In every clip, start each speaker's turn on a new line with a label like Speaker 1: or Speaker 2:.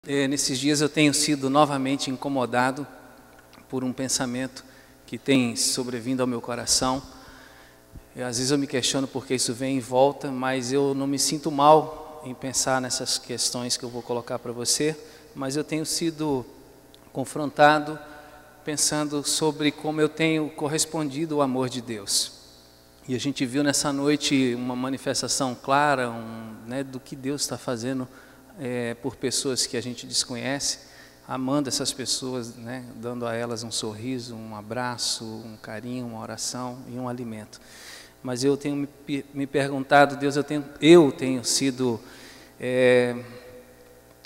Speaker 1: Nesses dias eu tenho sido novamente incomodado por um pensamento que tem sobrevindo ao meu coração. Às vezes eu me questiono porque isso vem em volta, mas eu não me sinto mal em pensar nessas questões que eu vou colocar para você, mas eu tenho sido confrontado pensando sobre como eu tenho correspondido ao amor de Deus. E a gente viu nessa noite uma manifestação clara do que Deus está fazendo por pessoas que a gente desconhece, amando essas pessoas, dando a elas um sorriso, um abraço, um carinho, uma oração e um alimento. Mas eu tenho me perguntado, Deus, eu tenho sido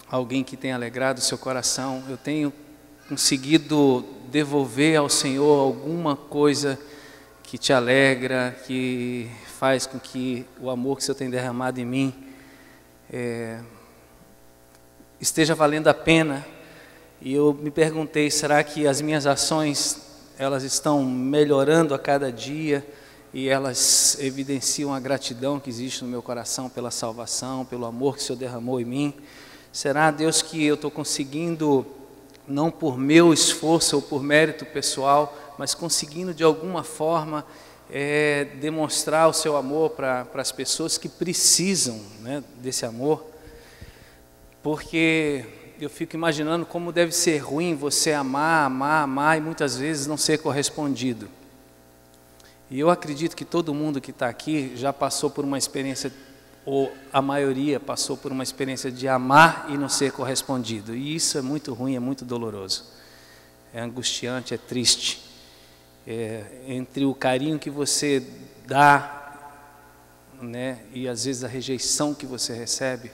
Speaker 1: alguém que tem alegrado o seu coração, eu tenho conseguido devolver ao Senhor alguma coisa que te alegra, que faz com que o amor que o Senhor tem derramado em mim esteja valendo a pena. E eu me perguntei, será que as minhas ações, elas estão melhorando a cada dia e elas evidenciam a gratidão que existe no meu coração pela salvação, pelo amor que o Senhor derramou em mim? Será, Deus, que eu estou conseguindo, não por meu esforço ou por mérito pessoal, mas conseguindo de alguma forma demonstrar o seu amor para as pessoas que precisam desse amor? Porque eu fico imaginando como deve ser ruim você amar e muitas vezes não ser correspondido. E eu acredito que todo mundo que está aqui já passou por uma experiência, ou a maioria passou por uma experiência de amar e não ser correspondido. E isso é muito ruim, é muito doloroso. É angustiante, é triste. Entre o carinho que você dá, e às vezes a rejeição que você recebe,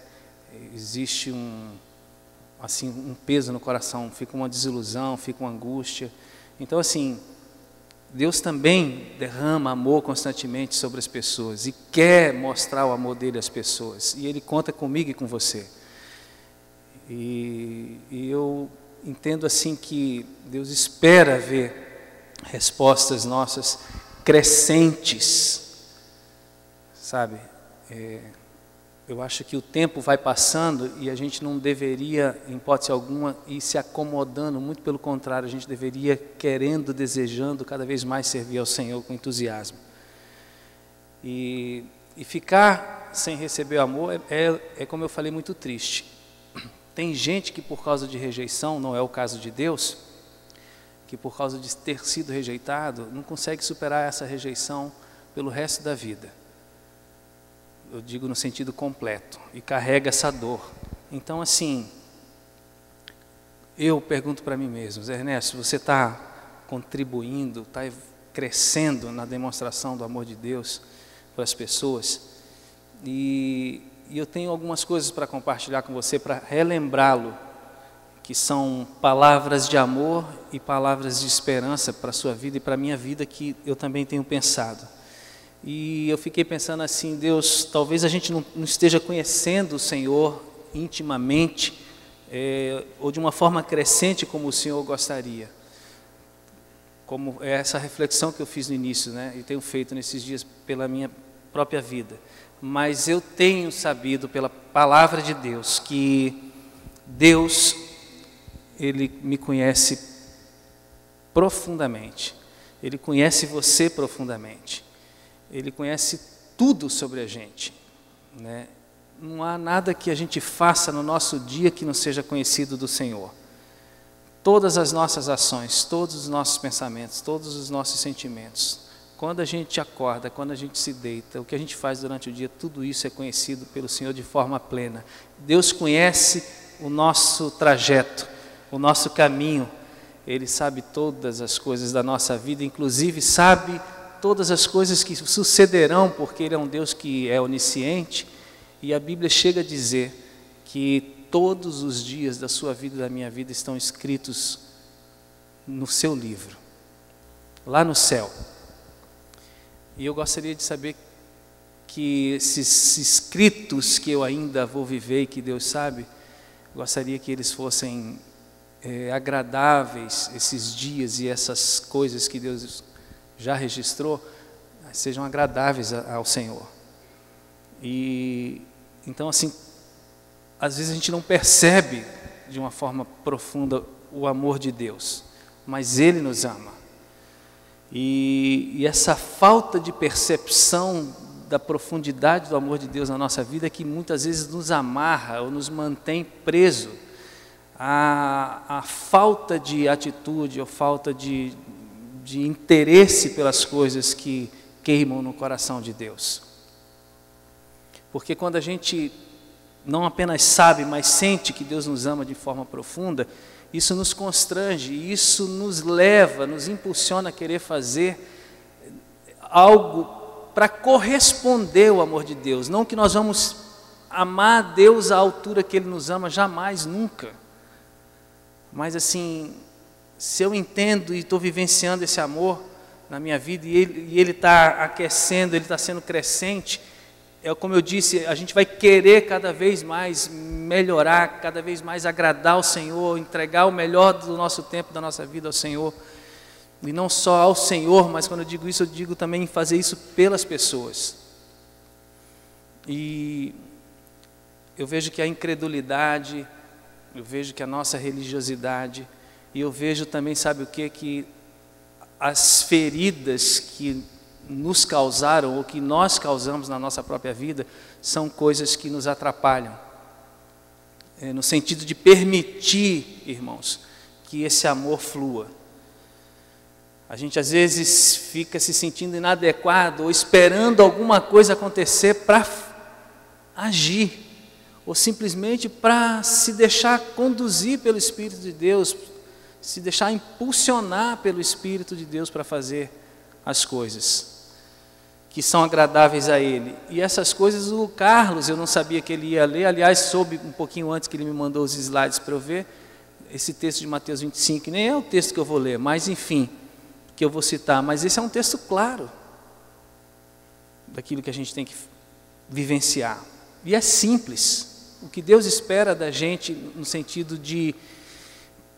Speaker 1: existe um peso no coração, fica uma desilusão, fica uma angústia. Então Deus também derrama amor constantemente sobre as pessoas e quer mostrar o amor dele às pessoas, e ele conta comigo e com você. E eu entendo que Deus espera ver respostas nossas crescentes, sabe? Eu acho que o tempo vai passando e a gente não deveria, em hipótese alguma, ir se acomodando, muito pelo contrário, a gente deveria querendo, desejando cada vez mais servir ao Senhor com entusiasmo. E ficar sem receber amor como eu falei, muito triste. Tem gente que por causa de rejeição, não é o caso de Deus, que por causa de ter sido rejeitado, não consegue superar essa rejeição pelo resto da vida. Eu digo no sentido completo, e carrega essa dor. Então eu pergunto para mim mesmo, Zé Ernesto, você está contribuindo, está crescendo na demonstração do amor de Deus para as pessoas? E eu tenho algumas coisas para compartilhar com você, para relembrá-lo, que são palavras de amor e palavras de esperança para a sua vida e para a minha vida, que eu também tenho pensado. E eu fiquei pensando Deus, talvez a gente não esteja conhecendo o Senhor intimamente, ou de uma forma crescente como o Senhor gostaria. Como é essa reflexão que eu fiz no início, e tenho feito nesses dias pela minha própria vida. Mas eu tenho sabido pela palavra de Deus que Deus, Ele me conhece profundamente. Ele conhece você profundamente. Ele conhece tudo sobre a gente, Não há nada que a gente faça no nosso dia que não seja conhecido do Senhor. Todas as nossas ações, todos os nossos pensamentos, todos os nossos sentimentos, quando a gente acorda, quando a gente se deita, o que a gente faz durante o dia, tudo isso é conhecido pelo Senhor de forma plena. Deus conhece o nosso trajeto, o nosso caminho. Ele sabe todas as coisas da nossa vida, inclusive sabe todas as coisas que sucederão, porque Ele é um Deus que é onisciente, e a Bíblia chega a dizer que todos os dias da sua vida e da minha vida estão escritos no seu livro, lá no céu. E eu gostaria de saber que esses escritos que eu ainda vou viver e que Deus sabe, gostaria que eles fossem agradáveis, esses dias e essas coisas que Deus já registrou, sejam agradáveis ao Senhor. E então às vezes a gente não percebe de uma forma profunda o amor de Deus, mas Ele nos ama. E essa falta de percepção da profundidade do amor de Deus na nossa vida é que muitas vezes nos amarra ou nos mantém preso à falta de atitude ou falta de interesse pelas coisas que queimam no coração de Deus. Porque quando a gente não apenas sabe, mas sente que Deus nos ama de forma profunda, isso nos constrange, isso nos leva, nos impulsiona a querer fazer algo para corresponder ao amor de Deus. Não que nós vamos amar a Deus à altura que Ele nos ama, jamais, nunca. Mas assim, se eu entendo e estou vivenciando esse amor na minha vida e ele está aquecendo, ele está sendo crescente, como eu disse, a gente vai querer cada vez mais melhorar, cada vez mais agradar ao Senhor, entregar o melhor do nosso tempo, da nossa vida ao Senhor. E não só ao Senhor, mas quando eu digo isso, eu digo também em fazer isso pelas pessoas. E eu vejo que a incredulidade, eu vejo que a nossa religiosidade, e eu vejo também, sabe o quê? Que as feridas que nos causaram, ou que nós causamos na nossa própria vida, são coisas que nos atrapalham. No sentido de permitir, irmãos, que esse amor flua. A gente às vezes fica se sentindo inadequado, ou esperando alguma coisa acontecer para agir, ou simplesmente para se deixar conduzir pelo Espírito de Deus, se deixar impulsionar pelo Espírito de Deus para fazer as coisas que são agradáveis a Ele. E essas coisas o Carlos, eu não sabia que ele ia ler, aliás, soube um pouquinho antes que ele me mandou os slides para eu ver, esse texto de Mateus 25, nem é o texto que eu vou ler, mas enfim, que eu vou citar, mas esse é um texto claro, daquilo que a gente tem que vivenciar. E é simples, o que Deus espera da gente, no sentido de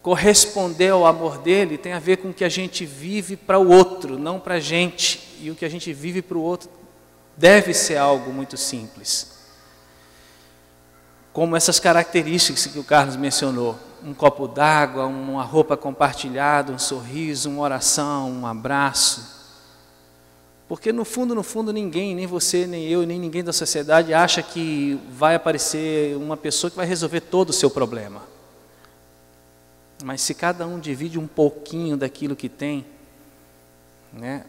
Speaker 1: corresponder ao amor dele, tem a ver com o que a gente vive para o outro, não para a gente. E o que a gente vive para o outro deve ser algo muito simples. Como essas características que o Carlos mencionou. Um copo d'água, uma roupa compartilhada, um sorriso, uma oração, um abraço. Porque no fundo, ninguém, nem você, nem eu, nem ninguém da sociedade acha que vai aparecer uma pessoa que vai resolver todo o seu problema. Mas se cada um divide um pouquinho daquilo que tem, né,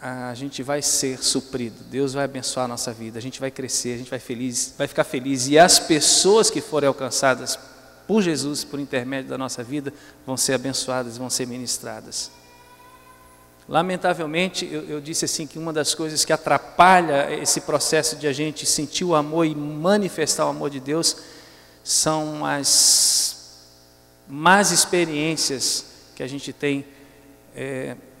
Speaker 1: a gente vai ser suprido. Deus vai abençoar a nossa vida, a gente vai crescer, a gente vai ficar feliz. E as pessoas que forem alcançadas por Jesus, por intermédio da nossa vida, vão ser abençoadas, vão ser ministradas. Lamentavelmente, eu disse assim que uma das coisas que atrapalha esse processo de a gente sentir o amor e manifestar o amor de Deus são as más experiências que a gente tem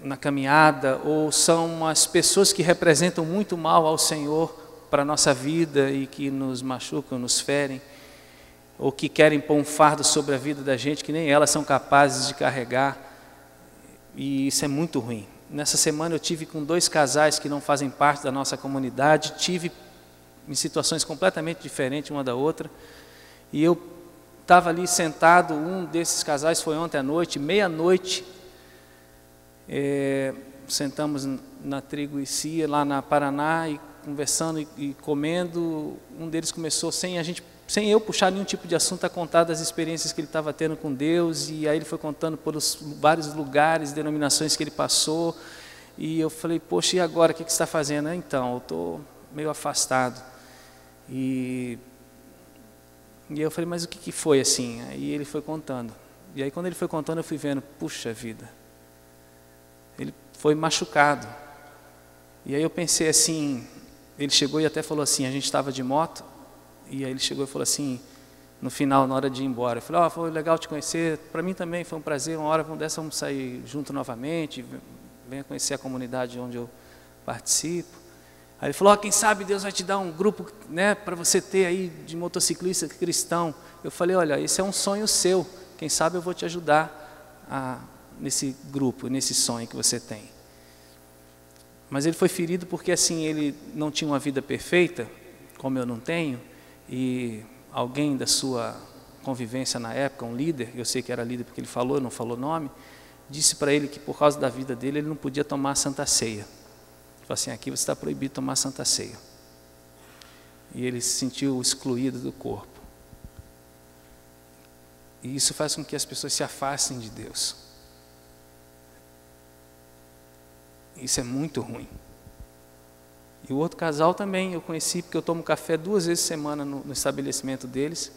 Speaker 1: na caminhada, ou são as pessoas que representam muito mal ao Senhor para a nossa vida e que nos machucam, nos ferem, ou que querem pôr um fardo sobre a vida da gente que nem elas são capazes de carregar, e isso é muito ruim. Nessa semana eu tive com 2 casais que não fazem parte da nossa comunidade, tive em situações completamente diferentes uma da outra, e eu estava ali sentado, um desses casais foi ontem à noite, meia-noite, sentamos na Trigo e Cia, lá na Paraná, e conversando e comendo. Um deles começou, sem eu puxar nenhum tipo de assunto, a contar das experiências que ele estava tendo com Deus, e aí ele foi contando pelos vários lugares, denominações que ele passou, e eu falei, poxa, e agora, o que você está fazendo? Então, eu estou meio afastado. E eu falei, mas o que foi assim? Aí ele foi contando. E aí quando ele foi contando, eu fui vendo, puxa vida, ele foi machucado. E aí eu pensei assim, ele chegou e até falou assim, a gente estava de moto, e aí ele chegou e falou assim, no final, na hora de ir embora, eu falei, foi legal te conhecer, para mim também foi um prazer, uma hora dessa vamos sair junto novamente, venha conhecer a comunidade onde eu participo. Aí ele falou, quem sabe Deus vai te dar um grupo, né, para você ter aí de motociclista cristão. Eu falei, olha, esse é um sonho seu, quem sabe eu vou te ajudar nesse grupo, nesse sonho que você tem. Mas ele foi ferido porque assim, ele não tinha uma vida perfeita, como eu não tenho, e alguém da sua convivência na época, um líder, eu sei que era líder porque ele falou, não falou nome, disse para ele que por causa da vida dele, ele não podia tomar a Santa Ceia. Ele falou assim, aqui você está proibido de tomar a Santa Ceia. E ele se sentiu excluído do corpo. E isso faz com que as pessoas se afastem de Deus. Isso é muito ruim. E o outro casal também eu conheci, porque eu tomo café 2 vezes por semana no estabelecimento deles.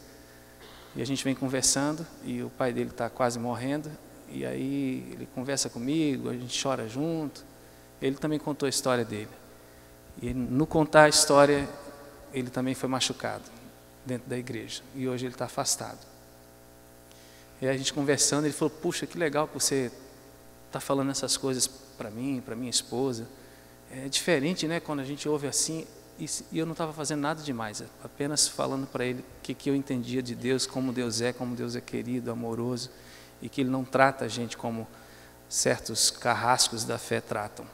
Speaker 1: E a gente vem conversando, e o pai dele está quase morrendo. E aí ele conversa comigo, a gente chora junto. Ele também contou a história dele. E no contar a história, ele também foi machucado dentro da igreja. E hoje ele está afastado. E aí a gente conversando, ele falou, puxa, que legal que você está falando essas coisas para mim, para minha esposa. É diferente, né, quando a gente ouve assim, e eu não estava fazendo nada demais, apenas falando para ele o que eu entendia de Deus, como Deus é querido, amoroso, e que Ele não trata a gente como certos carrascos da fé tratam.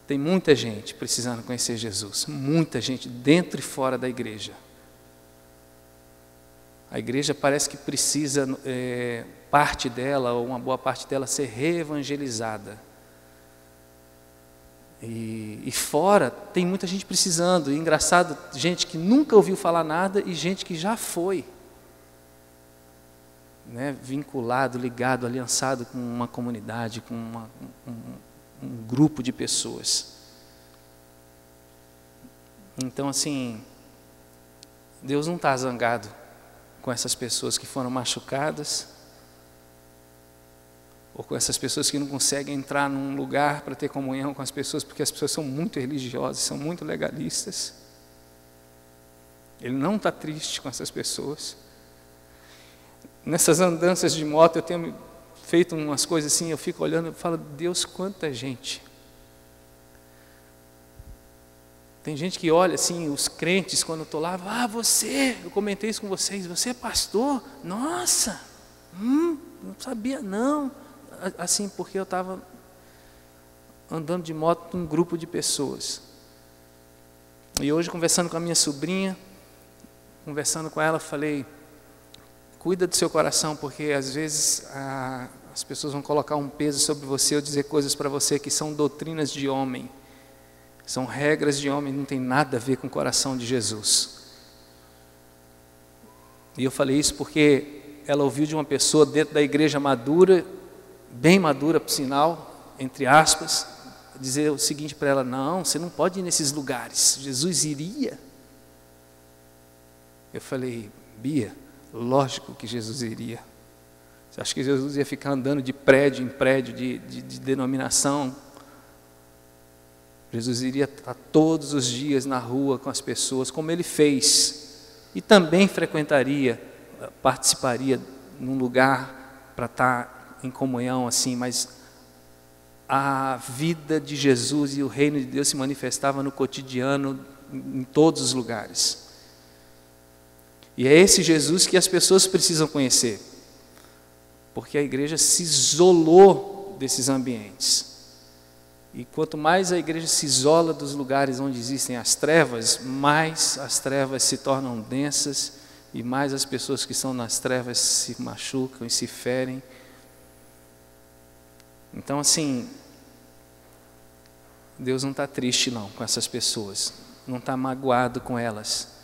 Speaker 1: Tem muita gente precisando conhecer Jesus, muita gente dentro e fora da igreja. A igreja parece que precisa, parte dela, ou uma boa parte dela, ser reevangelizada. E fora tem muita gente precisando, e engraçado, gente que nunca ouviu falar nada e gente que já foi, né, vinculado, ligado, aliançado com uma comunidade, com um grupo de pessoas. Então assim, Deus não está zangado com essas pessoas que foram machucadas, ou com essas pessoas que não conseguem entrar num lugar para ter comunhão com as pessoas, porque as pessoas são muito religiosas, são muito legalistas. Ele não está triste com essas pessoas. Nessas andanças de moto, eu tenho feito umas coisas assim, eu fico olhando e falo, Deus, quanta gente. Tem gente que olha assim, os crentes, quando eu estou lá, eu comentei isso com vocês, você é pastor? Nossa, não sabia não. Assim, porque eu estava andando de moto com um grupo de pessoas. E hoje, conversando com a minha sobrinha, conversando com ela, falei, cuida do seu coração, porque às vezes as pessoas vão colocar um peso sobre você, ou dizer coisas para você que são doutrinas de homem, são regras de homem, não tem nada a ver com o coração de Jesus. E eu falei isso porque ela ouviu de uma pessoa dentro da igreja madura, bem madura, por sinal, entre aspas, dizer o seguinte para ela, não, você não pode ir nesses lugares, Jesus iria. Eu falei, Bia, lógico que Jesus iria. Você acha que Jesus ia ficar andando de prédio em prédio, de denominação? Jesus iria estar todos os dias na rua com as pessoas, como Ele fez, e também frequentaria, participaria num lugar para estar em comunhão assim, mas a vida de Jesus e o reino de Deus se manifestava no cotidiano, em todos os lugares. E é esse Jesus que as pessoas precisam conhecer, porque a igreja se isolou desses ambientes. E quanto mais a igreja se isola dos lugares onde existem as trevas, mais as trevas se tornam densas e mais as pessoas que estão nas trevas se machucam e se ferem. Então assim, Deus não está triste não com essas pessoas, não está magoado com elas,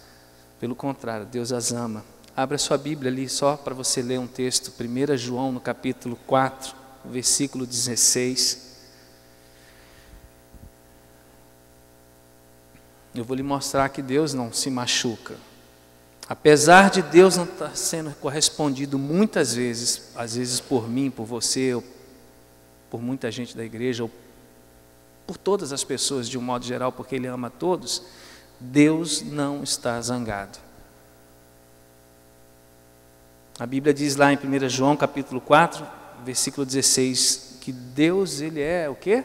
Speaker 1: pelo contrário, Deus as ama. Abra sua Bíblia ali só para você ler um texto, 1 João no capítulo 4, versículo 16. Eu vou lhe mostrar que Deus não se machuca. Apesar de Deus não estar sendo correspondido muitas vezes, às vezes por mim, por você, ou por muita gente da igreja, ou por todas as pessoas de um modo geral, porque Ele ama a todos, Deus não está zangado. A Bíblia diz lá em 1 João capítulo 4, versículo 16, que Deus, Ele é o quê?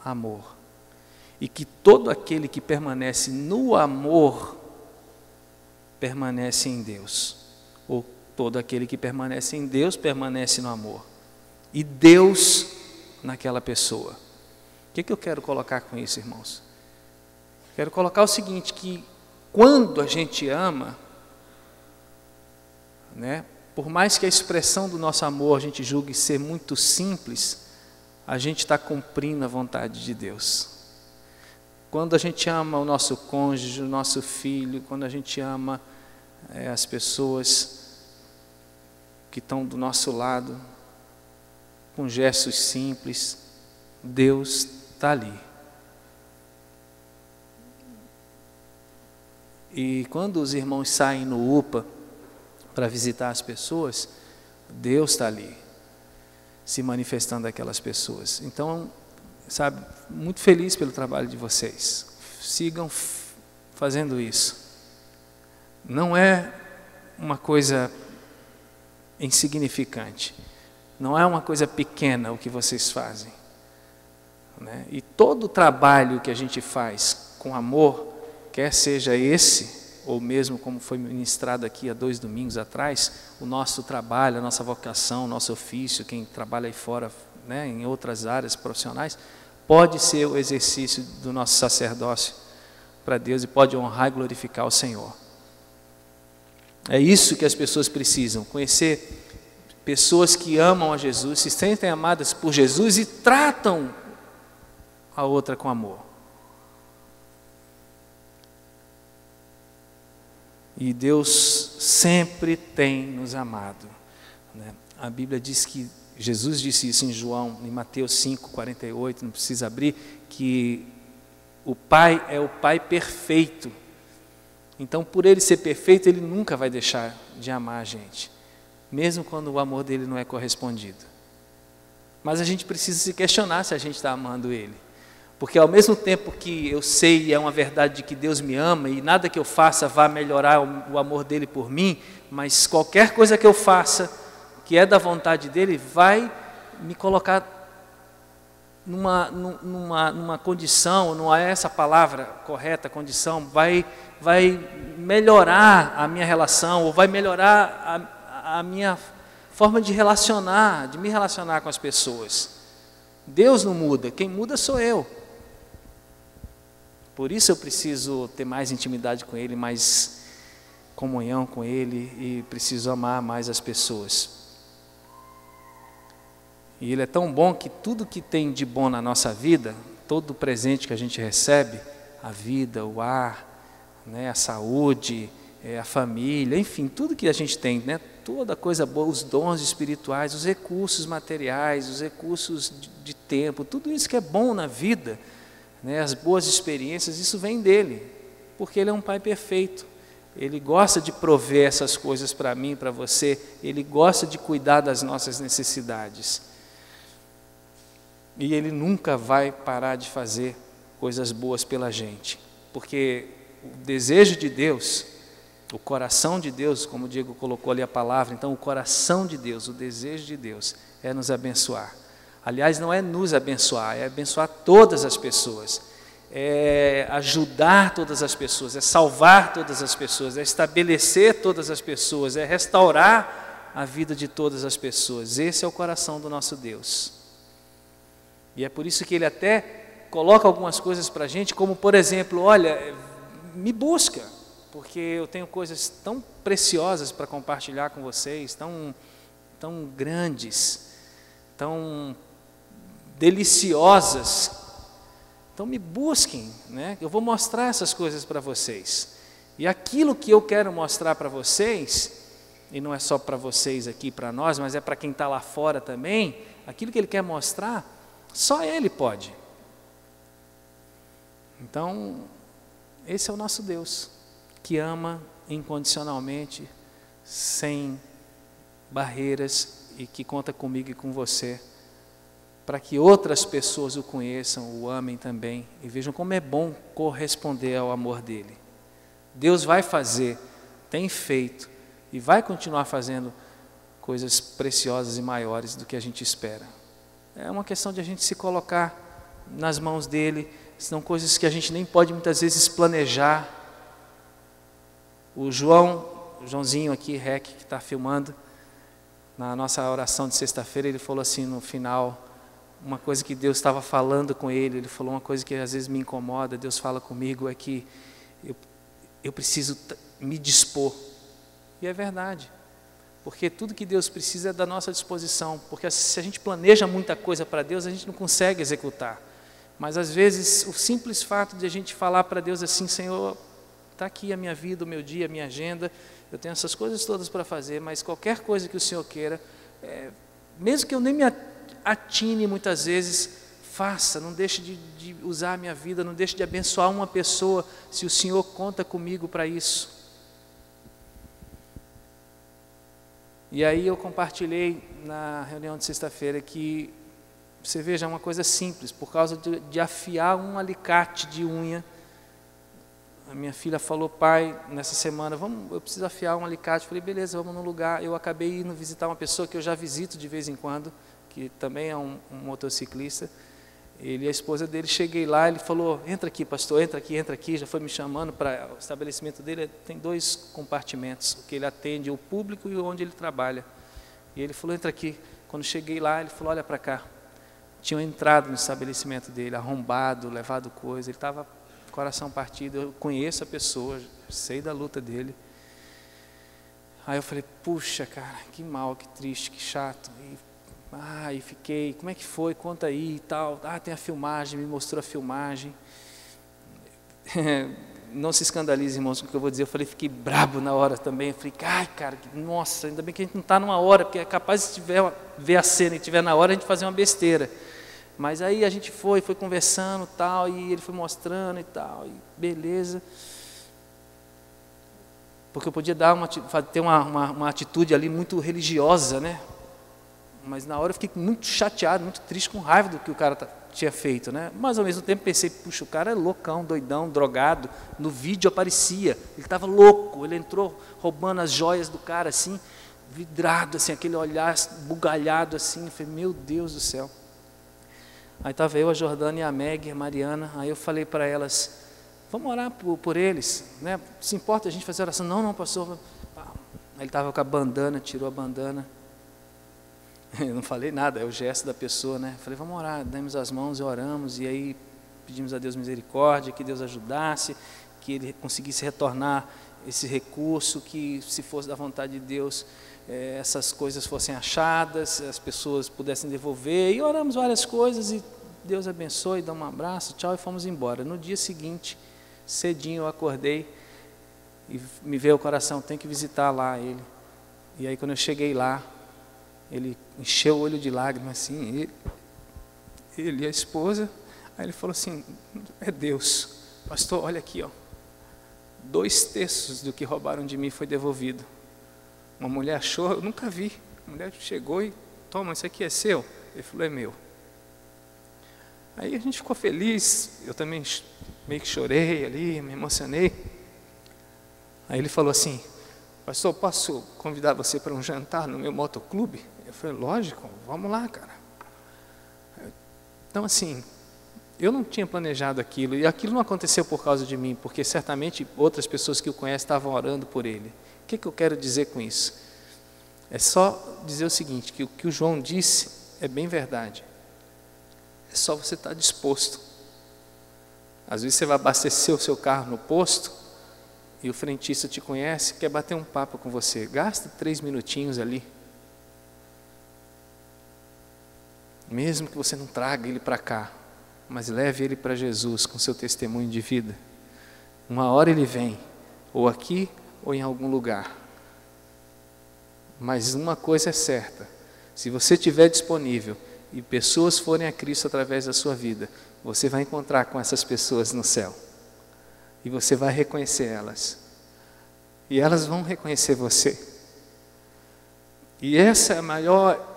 Speaker 1: Amor. E que todo aquele que permanece no amor, permanece em Deus. Ou todo aquele que permanece em Deus, permanece no amor. E Deus naquela pessoa. O que eu quero colocar com isso, irmãos? Quero colocar o seguinte, que quando a gente ama, né, por mais que a expressão do nosso amor a gente julgue ser muito simples, a gente está cumprindo a vontade de Deus. Quando a gente ama o nosso cônjuge, o nosso filho, quando a gente ama as pessoas que estão do nosso lado, com gestos simples, Deus está ali. E quando os irmãos saem no UPA para visitar as pessoas, Deus está ali, se manifestando aquelas pessoas. Então, sabe, muito feliz pelo trabalho de vocês. Sigam fazendo isso. Não é uma coisa insignificante. Não é uma coisa pequena o que vocês fazem, né? E todo o trabalho que a gente faz com amor, quer seja esse, ou mesmo como foi ministrado aqui há 2 domingos atrás, o nosso trabalho, a nossa vocação, o nosso ofício, quem trabalha aí fora, né, em outras áreas profissionais, pode ser o exercício do nosso sacerdócio para Deus e pode honrar e glorificar o Senhor. É isso que as pessoas precisam, conhecer pessoas que amam a Jesus, se sentem amadas por Jesus e tratam a outra com amor. E Deus sempre tem nos amado, né? A Bíblia diz que, Jesus disse isso em João, em Mateus 5:48, não precisa abrir, que o Pai é o Pai perfeito. Então, por Ele ser perfeito, Ele nunca vai deixar de amar a gente, mesmo quando o amor dele não é correspondido. Mas a gente precisa se questionar se a gente está amando Ele. Porque ao mesmo tempo que eu sei e é uma verdade de que Deus me ama e nada que eu faça vai melhorar o amor dele por mim, mas qualquer coisa que eu faça que é da vontade dele vai me colocar numa condição, não é essa a palavra correta, condição, vai melhorar a minha relação, ou vai melhorar a minha forma de me relacionar com as pessoas. Deus não muda, quem muda sou eu. Por isso eu preciso ter mais intimidade com Ele, mais comunhão com Ele e preciso amar mais as pessoas. E Ele é tão bom que tudo que tem de bom na nossa vida, todo o presente que a gente recebe, a vida, o ar, né, a saúde, a família, enfim, tudo que a gente tem, né, toda coisa boa, os dons espirituais, os recursos materiais, os recursos de tempo, tudo isso que é bom na vida, né, as boas experiências, isso vem dele, porque Ele é um Pai perfeito. Ele gosta de prover essas coisas para mim, para você, Ele gosta de cuidar das nossas necessidades. E Ele nunca vai parar de fazer coisas boas pela gente, porque o desejo de Deus, o coração de Deus, como o Diego colocou ali a palavra, então o coração de Deus, o desejo de Deus é nos abençoar. Aliás, não é nos abençoar, é abençoar todas as pessoas, é ajudar todas as pessoas, é salvar todas as pessoas, é estabelecer todas as pessoas, é restaurar a vida de todas as pessoas. Esse é o coração do nosso Deus. E é por isso que Ele até coloca algumas coisas para a gente, como por exemplo, olha, me busca, porque eu tenho coisas tão preciosas para compartilhar com vocês, tão grandes, tão deliciosas. Então me busquem, né? Eu vou mostrar essas coisas para vocês. E aquilo que eu quero mostrar para vocês, e não é só para vocês aqui, para nós, mas é para quem está lá fora também, aquilo que Ele quer mostrar, só Ele pode. Então, esse é o nosso Deus, que ama incondicionalmente, sem barreiras, e que conta comigo e com você, para que outras pessoas o conheçam, o amem também, e vejam como é bom corresponder ao amor dele. Deus vai fazer, tem feito, e vai continuar fazendo coisas preciosas e maiores do que a gente espera. É uma questão de a gente se colocar nas mãos dele, são coisas que a gente nem pode muitas vezes planejar. O Joãozinho aqui, Rec, que está filmando, na nossa oração de sexta-feira, ele falou assim no final, uma coisa que Deus estava falando com ele falou uma coisa que às vezes me incomoda, Deus fala comigo, é que eu preciso me dispor. E é verdade, porque tudo que Deus precisa é da nossa disposição, porque se a gente planeja muita coisa para Deus, a gente não consegue executar. Mas às vezes o simples fato de a gente falar para Deus assim: Senhor, está aqui a minha vida, o meu dia, a minha agenda, eu tenho essas coisas todas para fazer, mas qualquer coisa que o Senhor queira, mesmo que eu nem me atine muitas vezes, faça, não deixe de usar a minha vida, não deixe de abençoar uma pessoa, se o Senhor conta comigo para isso. E aí eu compartilhei na reunião de sexta-feira que, você veja, uma coisa simples, por causa de afiar um alicate de unha. A minha filha falou: pai, nessa semana, eu preciso afiar um alicate. Eu falei: beleza, vamos num lugar. Eu acabei indo visitar uma pessoa que eu já visito de vez em quando, que também é um motociclista. Ele e a esposa dele, cheguei lá, ele falou: entra aqui, pastor, entra aqui, já foi me chamando para o estabelecimento dele. Tem 2 compartimentos, que ele atende o público e onde ele trabalha. E ele falou: entra aqui. Quando cheguei lá, ele falou: olha para cá. Tinham entrado no estabelecimento dele, arrombado, levado coisa, ele estava com o coração partido. Eu conheço a pessoa, sei da luta dele. Aí eu falei: puxa, cara, que mal, que triste, que chato. E fiquei: como é que foi? Conta aí e tal. Tem a filmagem, me mostrou a filmagem. Não se escandalize, irmãos, com o que eu vou dizer. Eu falei: fiquei brabo na hora também. Eu falei: ai, cara, nossa, ainda bem que a gente não está numa hora, porque é capaz, se tiver ver a cena e estiver na hora, a gente fazer uma besteira. Mas aí a gente foi conversando tal, e ele foi mostrando e tal, e beleza. Porque eu podia ter uma atitude ali muito religiosa, né? Mas na hora eu fiquei muito chateado, muito triste, com raiva do que o cara tinha feito, né? Mas ao mesmo tempo pensei: puxa, o cara é loucão, doidão, drogado. No vídeo aparecia, ele estava louco, ele entrou roubando as joias do cara assim, vidrado assim, aquele olhar bugalhado assim. Eu falei: meu Deus do céu. Aí estava eu, a Jordana e a Meg, a Mariana. Aí eu falei para elas: vamos orar por eles, né? Se importa a gente fazer oração? Não, pastor. Aí ele estava com a bandana, tirou a bandana. Eu não falei nada, é o gesto da pessoa, né? Falei: vamos orar, demos as mãos e oramos, e aí pedimos a Deus misericórdia, que Deus ajudasse, que ele conseguisse retornar esse recurso, que, se fosse da vontade de Deus, essas coisas fossem achadas, as pessoas pudessem devolver, e oramos várias coisas, e Deus abençoe, dá um abraço, tchau, e fomos embora. No dia seguinte, cedinho, eu acordei, e me veio ao coração: tem que visitar lá ele. E aí quando eu cheguei lá, ele encheu o olho de lágrimas, assim, ele e a esposa. Aí ele falou assim: é Deus, pastor, olha aqui, ó, 2/3 do que roubaram de mim foi devolvido. Uma mulher achou, eu nunca vi, a mulher chegou e: toma, isso aqui é seu? Ele falou: é meu. Aí a gente ficou feliz, eu também meio que chorei ali, me emocionei. Aí ele falou assim: pastor, posso convidar você para um jantar no meu motoclube? Eu falei: lógico, vamos lá, cara. Então assim, eu não tinha planejado aquilo, e aquilo não aconteceu por causa de mim, porque certamente outras pessoas que o conhecem estavam orando por ele. O que eu quero dizer com isso? É só dizer o seguinte, que o que o João disse é bem verdade. É só você estar disposto. Às vezes você vai abastecer o seu carro no posto, e o frentista te conhece, quer bater um papo com você. Gasta 3 minutinhos ali. Mesmo que você não traga ele para cá, mas leve ele para Jesus com seu testemunho de vida. Uma hora ele vem, ou aqui ou em algum lugar. Mas uma coisa é certa: se você estiver disponível e pessoas forem a Cristo através da sua vida, você vai encontrar com essas pessoas no céu. E você vai reconhecer elas. E elas vão reconhecer você. E essa é a maior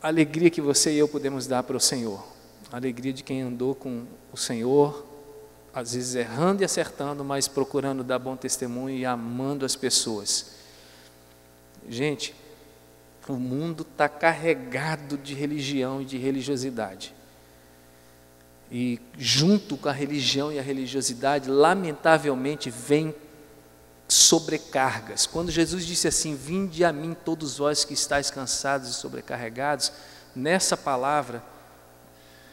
Speaker 1: alegria que você e eu podemos dar para o Senhor. A alegria de quem andou com o Senhor, às vezes errando e acertando, mas procurando dar bom testemunho e amando as pessoas. Gente, o mundo está carregado de religião e de religiosidade. E junto com a religião e a religiosidade, lamentavelmente, vem sobrecargas. Quando Jesus disse assim: vinde a mim todos vós que estáis cansados e sobrecarregados, nessa palavra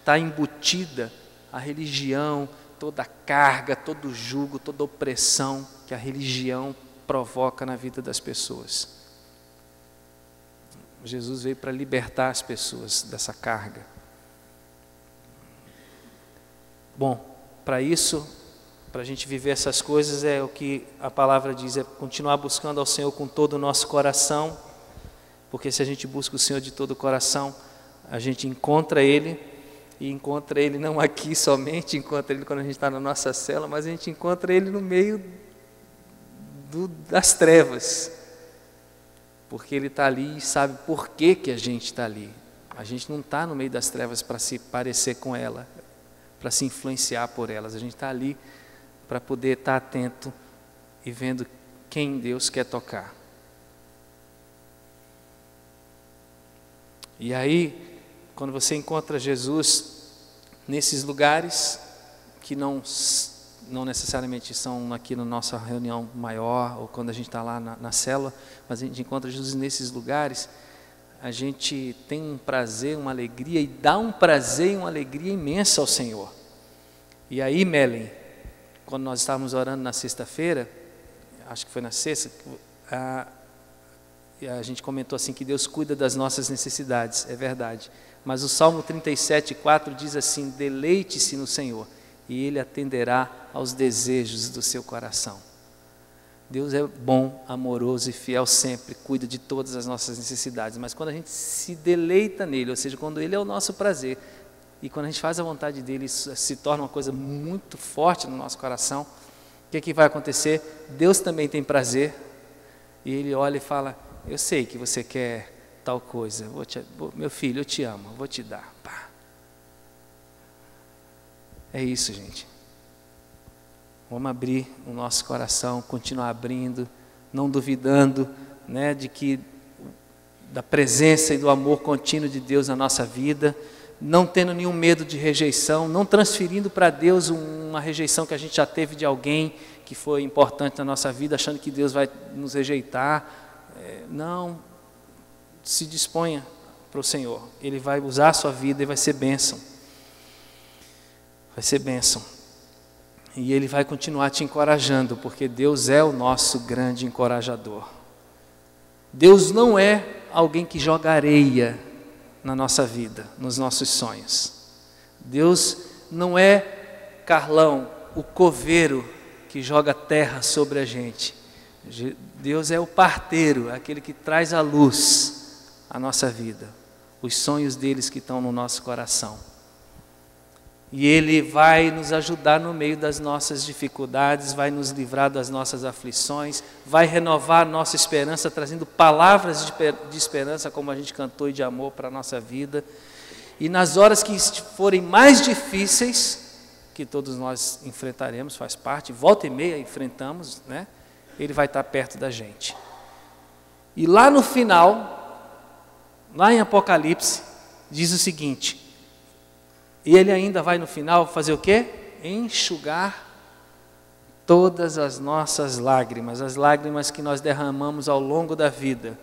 Speaker 1: está embutida a religião, toda a carga, todo o jugo, toda a opressão que a religião provoca na vida das pessoas. Jesus veio para libertar as pessoas dessa carga. Bom, para isso, para a gente viver essas coisas, é o que a palavra diz, é continuar buscando ao Senhor com todo o nosso coração, porque se a gente busca o Senhor de todo o coração, a gente encontra Ele, e encontra Ele não aqui somente, encontra Ele quando a gente está na nossa cela, mas a gente encontra Ele no meio das trevas, porque Ele está ali e sabe por que a gente está ali. A gente não está no meio das trevas para se parecer com ela, para se influenciar por elas. A gente está ali para poder estar atento e vendo quem Deus quer tocar. E aí, quando você encontra Jesus nesses lugares que não necessariamente são aqui na nossa reunião maior, ou quando a gente está lá na célula, mas a gente encontra Jesus nesses lugares, a gente tem um prazer, uma alegria, e dá um prazer e uma alegria imensa ao Senhor. E aí, Melen, quando nós estávamos orando na sexta-feira, acho que foi na sexta, a gente comentou assim que Deus cuida das nossas necessidades, é verdade. Mas o Salmo 37:4 diz assim: deleite-se no Senhor, e Ele atenderá aos desejos do seu coração. Deus é bom, amoroso e fiel sempre, cuida de todas as nossas necessidades, mas quando a gente se deleita nele, ou seja, quando Ele é o nosso prazer, e quando a gente faz a vontade dele, isso se torna uma coisa muito forte no nosso coração, o que vai acontecer? Deus também tem prazer, e Ele olha e fala: eu sei que você quer tal coisa, meu filho, eu te amo, vou te dar. Pá. É isso, gente. Vamos abrir o nosso coração, continuar abrindo, não duvidando, né, da presença e do amor contínuo de Deus na nossa vida, não tendo nenhum medo de rejeição, não transferindo para Deus uma rejeição que a gente já teve de alguém que foi importante na nossa vida, achando que Deus vai nos rejeitar. Não, se disponha para o Senhor, Ele vai usar a sua vida e vai ser bênção. Vai ser bênção. E Ele vai continuar te encorajando, porque Deus é o nosso grande encorajador. Deus não é alguém que joga areia na nossa vida, nos nossos sonhos. Deus não é Carlão, o coveiro que joga terra sobre a gente. Deus é o parteiro, aquele que traz à luz a nossa vida, os sonhos deles que estão no nosso coração. E Ele vai nos ajudar no meio das nossas dificuldades, vai nos livrar das nossas aflições, vai renovar a nossa esperança, trazendo palavras de esperança, como a gente cantou, e de amor para a nossa vida. E nas horas que forem mais difíceis, que todos nós enfrentaremos, faz parte, volta e meia enfrentamos, né? Ele vai estar perto da gente. E lá no final, lá em Apocalipse, diz o seguinte: e Ele ainda vai no final fazer o quê? Enxugar todas as nossas lágrimas, as lágrimas que nós derramamos ao longo da vida,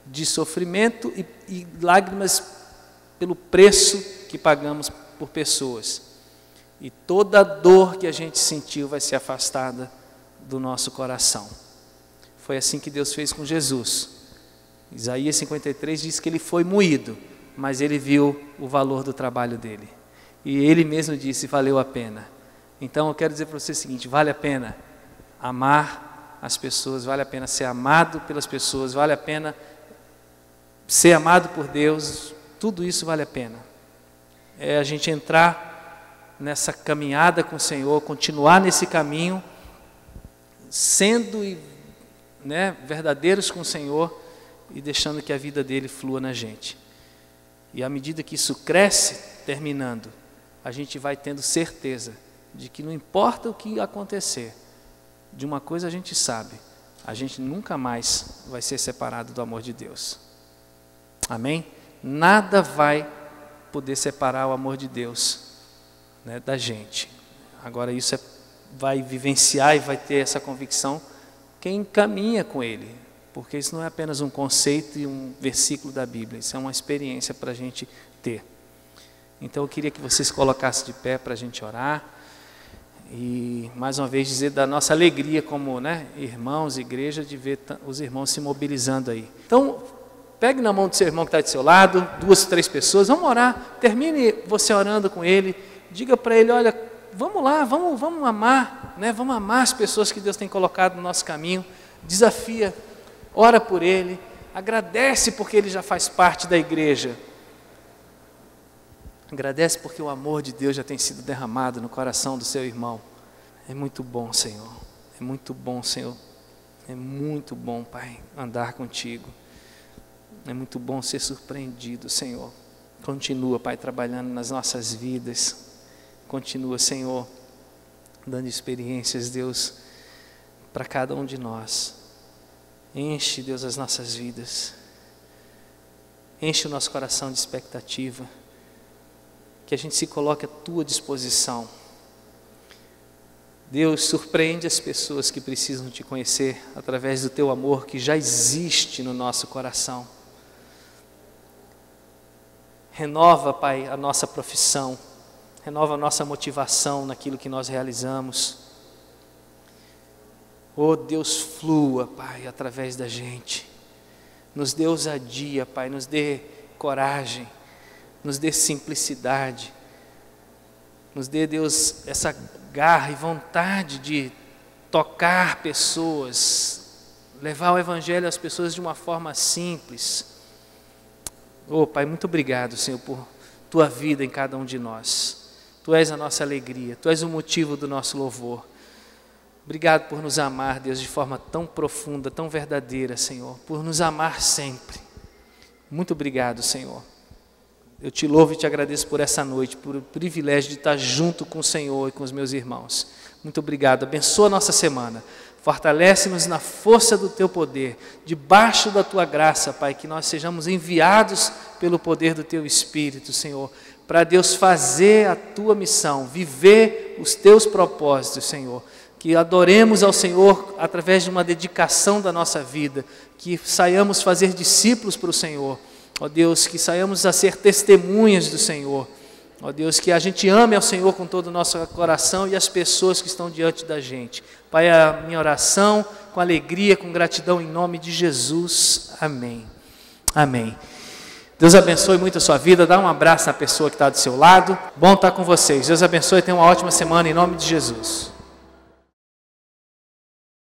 Speaker 1: de sofrimento e lágrimas pelo preço que pagamos por pessoas. E toda a dor que a gente sentiu vai ser afastada do nosso coração. Foi assim que Deus fez com Jesus. Isaías 53 diz que Ele foi moído, mas Ele viu o valor do trabalho dele. E Ele mesmo disse: valeu a pena. Então eu quero dizer para você o seguinte: vale a pena amar as pessoas, vale a pena ser amado pelas pessoas, vale a pena ser amado por Deus, tudo isso vale a pena. É a gente entrar nessa caminhada com o Senhor, continuar nesse caminho, sendo verdadeiros com o Senhor e deixando que a vida dele flua na gente. E à medida que isso cresce, terminando, a gente vai tendo certeza de que não importa o que acontecer, de uma coisa a gente sabe: a gente nunca mais vai ser separado do amor de Deus. Amém? Nada vai poder separar o amor de Deus, né, da gente. Agora isso vai vivenciar e vai ter essa convicção quem caminha com Ele, porque isso não é apenas um conceito e um versículo da Bíblia, isso é uma experiência para a gente ter. Então eu queria que vocês colocassem de pé para a gente orar. E mais uma vez dizer da nossa alegria como, né, irmãos, igreja, de ver os irmãos se mobilizando aí. Então, pegue na mão do seu irmão que está do seu lado, 2, 3 pessoas, vamos orar, termine você orando com ele, diga para ele, olha, vamos lá, vamos amar, né, vamos amar as pessoas que Deus tem colocado no nosso caminho, desafia, ora por ele, agradece porque ele já faz parte da igreja, agradece porque o amor de Deus já tem sido derramado no coração do seu irmão. É muito bom, Senhor. É muito bom, Senhor. É muito bom, Pai, andar contigo. É muito bom ser surpreendido, Senhor. Continua, Pai, trabalhando nas nossas vidas. Continua, Senhor, dando experiências, Deus, para cada um de nós. Enche, Deus, as nossas vidas. Enche o nosso coração de expectativa. Que a gente se coloque à tua disposição. Deus, surpreende as pessoas que precisam te conhecer através do teu amor que já existe no nosso coração. Renova, Pai, a nossa profissão, renova a nossa motivação naquilo que nós realizamos. Oh Deus, flua, Pai, através da gente. Nos dê ousadia, Pai, nos dê coragem. Nos dê simplicidade, nos dê, Deus, essa garra e vontade de tocar pessoas, levar o Evangelho às pessoas de uma forma simples. Oh, Pai, muito obrigado, Senhor, por Tua vida em cada um de nós. Tu és a nossa alegria, Tu és o motivo do nosso louvor. Obrigado por nos amar, Deus, de forma tão profunda, tão verdadeira, Senhor, por nos amar sempre. Muito obrigado, Senhor. Eu te louvo e te agradeço por essa noite, por o privilégio de estar junto com o Senhor e com os meus irmãos. Muito obrigado. Abençoa a nossa semana. Fortalece-nos na força do Teu poder, debaixo da Tua graça, Pai, que nós sejamos enviados pelo poder do Teu Espírito, Senhor, para Deus fazer a Tua missão, viver os Teus propósitos, Senhor. Que adoremos ao Senhor através de uma dedicação da nossa vida, que saiamos fazer discípulos para o Senhor. Ó Deus, que saiamos a ser testemunhas do Senhor. Ó Deus, que a gente ame ao Senhor com todo o nosso coração e as pessoas que estão diante da gente. Pai, a minha oração com alegria, com gratidão em nome de Jesus. Amém. Amém. Deus abençoe muito a sua vida. Dá um abraço na pessoa que está do seu lado. Bom estar com vocês. Deus abençoe e tenha uma ótima semana em nome de Jesus.